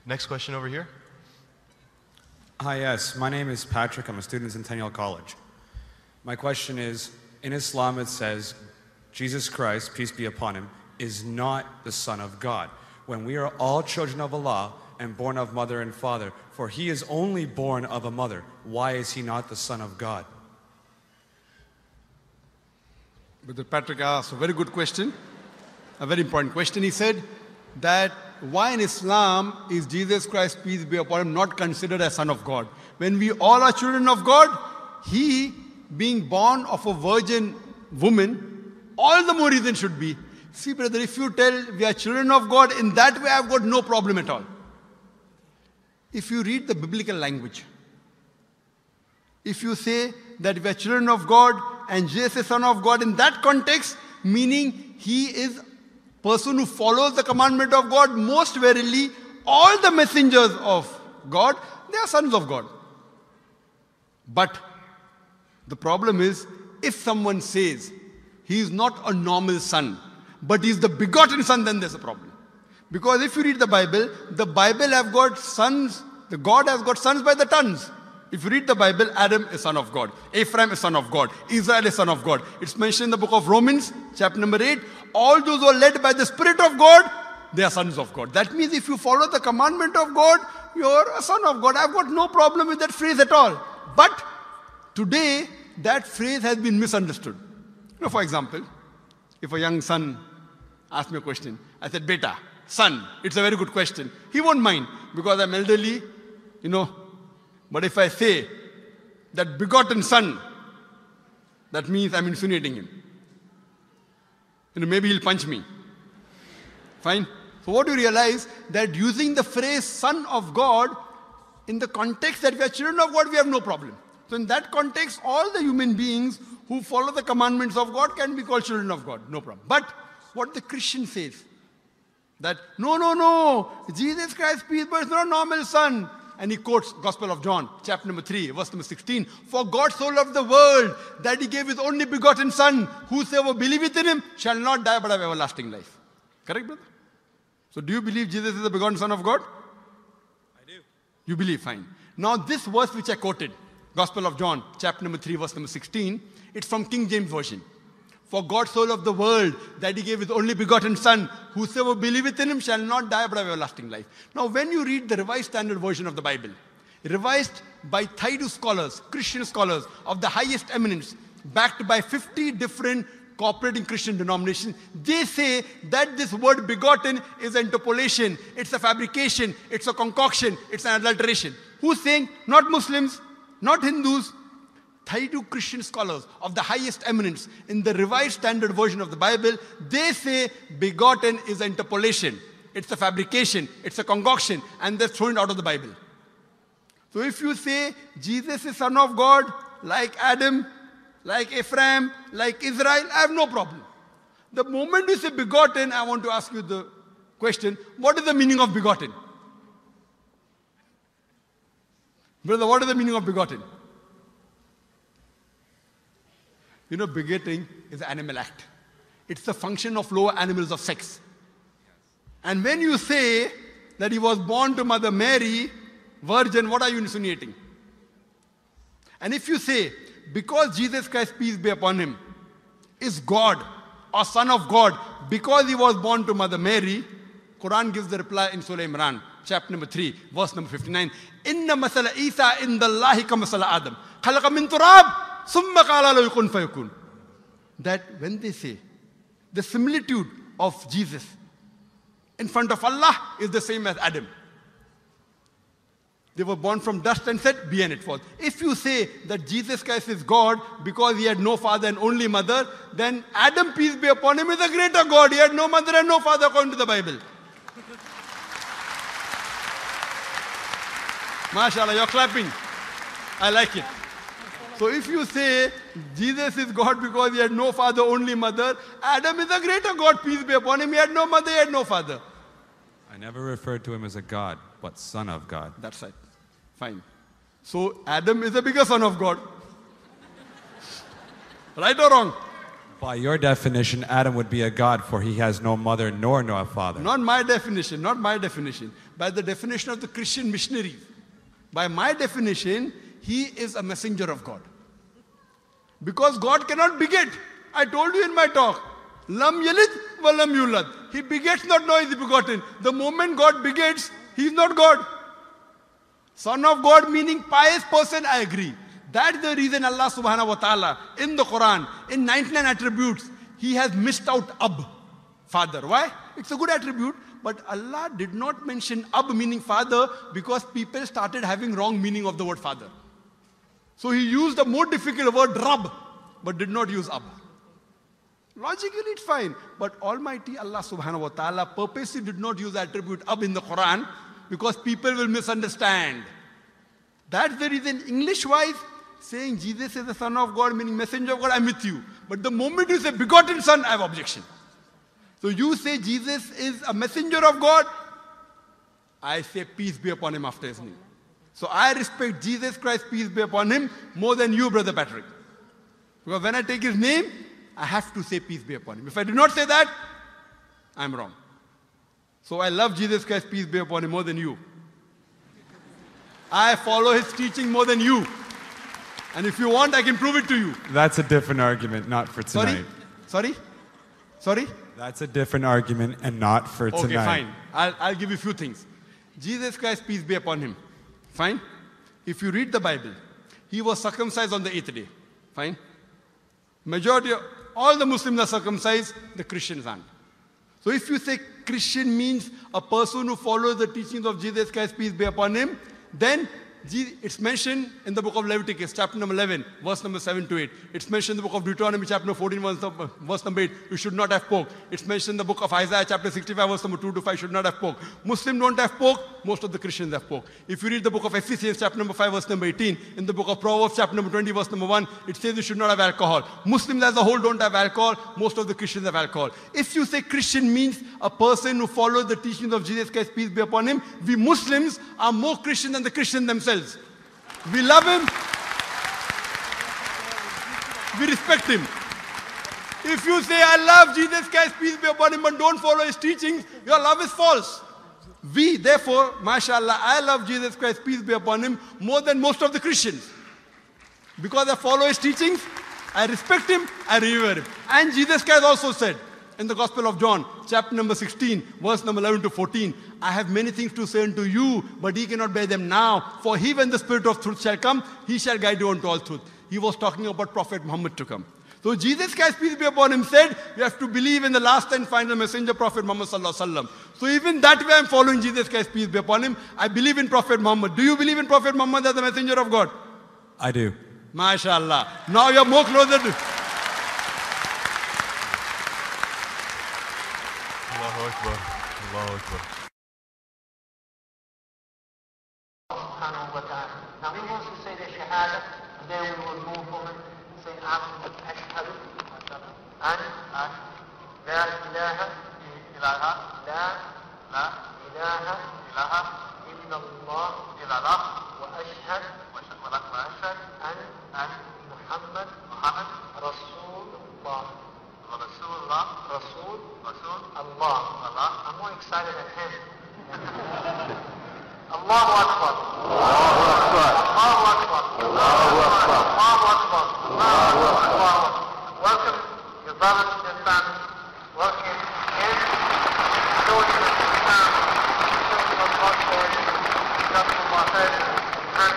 Next question over here. Hi, yes. My name is Patrick. I'm a student at Centennial College. My question is, in Islam it says, Jesus Christ, peace be upon him, is not the Son of God. When we are all children of Allah and born of mother and father, for he is only born of a mother, why is he not the Son of God? Brother Patrick asked a very good question, a very important question. He said that why in Islam is Jesus Christ, peace be upon him, not considered as Son of God? When we all are children of God, he being born of a virgin woman, all the more reason should be. See, brother, if you tell we are children of God, in that way I've got no problem at all. If you read the biblical language, if you say that we are children of God and Jesus is Son of God, in that context, meaning he is person who follows the commandment of God, most verily, all the messengers of God, they are sons of God. But the problem is, if someone says he is not a normal son, but he is the begotten son, then there's a problem. Because if you read the Bible have got sons, the God has got sons by the tons. If you read the Bible, Adam is son of God, Ephraim is son of God, Israel is son of God. It's mentioned in the book of Romans, chapter number 8, all those who are led by the Spirit of God, they are sons of God. That means if you follow the commandment of God, you're a son of God. I've got no problem with that phrase at all. But today, that phrase has been misunderstood. You know, for example, if a young son asks me a question, I said, Beta, son, it's a very good question. He won't mind because I'm elderly, you know. But if I say that begotten son, that means I'm insinuating him. You know, maybe he'll punch me. Fine. So what do you realize? That using the phrase son of God, in the context that we are children of God, we have no problem. So in that context, all the human beings who follow the commandments of God can be called children of God. No problem. But what the Christian says, that no, Jesus Christ, peace be upon him, is not a normal son. And he quotes Gospel of John, chapter number 3, verse number 16. For God so loved the world that he gave his only begotten son. Whosoever believeth in him shall not die but have everlasting life. Correct, brother? So do you believe Jesus is the begotten son of God? I do. You believe, fine. Now this verse which I quoted, Gospel of John, chapter number 3, verse number 16, it's from King James Version. For God so loved the world that he gave his only begotten son. Whosoever believeth in him shall not die but have everlasting life. Now when you read the Revised Standard Version of the Bible, revised by Thaidu scholars, Christian scholars of the highest eminence, backed by 50 different cooperating Christian denominations, they say that this word begotten is an interpolation, it's a fabrication, it's a concoction, it's an adulteration. Who's saying? Not Muslims, not Hindus, Thaidu Christian scholars of the highest eminence in the Revised Standard Version of the Bible, they say begotten is an interpolation. It's a fabrication, it's a concoction, and they're thrown out of the Bible. So if you say Jesus is Son of God, like Adam, like Ephraim, like Israel, I have no problem. The moment you say begotten, I want to ask you the question, what is the meaning of begotten? Brother, what is the meaning of begotten? You know, begetting is an animal act. It's the function of lower animals of sex. And when you say that he was born to Mother Mary, virgin, what are you insinuating? And if you say, because Jesus Christ, peace be upon him, is God or Son of God, because he was born to Mother Mary, Quran gives the reply in Surah Imran, chapter number 3, verse number 59. Inna masala Isa indallahi ka masala Adam. Khalaqa min turab. That when they say the similitude of Jesus in front of Allah is the same as Adam. They were born from dust and said, be and it was. If you say that Jesus Christ is God because he had no father and only mother, then Adam, peace be upon him, is a greater God. He had no mother and no father according to the Bible. MashaAllah, you're clapping. I like it. So if you say Jesus is God because he had no father, only mother, Adam is a greater God, peace be upon him. He had no mother, he had no father. I never referred to him as a God, but Son of God. That's right. Fine. So Adam is a bigger son of God. Right or wrong? By your definition, Adam would be a god, for he has no mother nor no father. Not my definition, not my definition. By the definition of the Christian missionary. By my definition, he is a messenger of God. Because God cannot beget. I told you in my talk. Lam yalid wa lam yulad. He begets not, nor is he begotten. The moment God begets, he is not God. Son of God meaning pious person, I agree. That's the reason Allah subhanahu wa ta'ala in the Quran, in 99 attributes, he has missed out Ab, father. Why? It's a good attribute, but Allah did not mention Ab meaning father because people started having wrong meaning of the word father. So he used a more difficult word Rab, but did not use Ab. Logically it's fine, but Almighty Allah subhanahu wa ta'ala purposely did not use the attribute Ab in the Quran because people will misunderstand. That's the reason English-wise, saying Jesus is the Son of God, meaning messenger of God, I'm with you. But the moment you say begotten Son, I have objection. So you say Jesus is a messenger of God, I say peace be upon him after his name. So I respect Jesus Christ, peace be upon him, more than you, Brother Patrick. Because when I take his name, I have to say peace be upon him. If I do not say that, I'm wrong. So I love Jesus Christ, peace be upon him, more than you. I follow his teaching more than you. And if you want, I can prove it to you. That's a different argument, not for tonight. Sorry? That's a different argument and not for tonight. Okay, fine. I'll give you a few things. Jesus Christ, peace be upon him. Fine? If you read the Bible, he was circumcised on the 8th day. Fine? Majority of all the Muslims are circumcised, the Christians aren't. So if you say Christian means a person who follows the teachings of Jesus Christ, peace be upon him, then it's mentioned in the book of Leviticus, chapter number 11, verse number 7 to 8. It's mentioned in the book of Deuteronomy, chapter number 14, verse number 8, you should not have pork. It's mentioned in the book of Isaiah, chapter 65, verse number 2 to 5, should not have pork. Muslims don't have pork, most of the Christians have pork. If you read the book of Ephesians, chapter number 5, verse number 18, in the book of Proverbs, chapter number 20, verse number 1, it says you should not have alcohol. Muslims as a whole don't have alcohol, most of the Christians have alcohol. If you say Christian means a person who follows the teachings of Jesus Christ, peace be upon him, we Muslims are more Christian than the Christians themselves. We love him. We respect him. If you say, I love Jesus Christ, peace be upon him, but don't follow his teachings, your love is false. We, therefore, mashallah, I love Jesus Christ, peace be upon him, more than most of the Christians. Because I follow his teachings, I respect him, I revere him. And Jesus Christ also said, in the Gospel of John, chapter number 16, verse number 11 to 14, I have many things to say unto you, but ye cannot bear them now. For he, when the Spirit of truth shall come, he shall guide you unto all truth. He was talking about Prophet Muhammad to come. So Jesus Christ, peace be upon him, said, you have to believe in the last and final messenger, Prophet Muhammad sallallahu alaihi wasallam. So even that way I'm following Jesus Christ, peace be upon him. I believe in Prophet Muhammad. Do you believe in Prophet Muhammad as the messenger of God? I do. MashaAllah. Now you're more closer to... Allahu Akbar. Allahu Akbar. Now he wants to say the Shahada, and then we will move from it, say Ashhadu an la ilaha illallah wa ashhad an Muhammad Rasulullah. Rasul Allah. I'm more excited than him. Allahu Akbar. Allahu Akbar. Allahu Akbar. Allahu Akbar. Allahu Akbar. Welcome your brothers and your family. Welcome in. Showing you Islam. Showing you what God says. Showing you what God says. And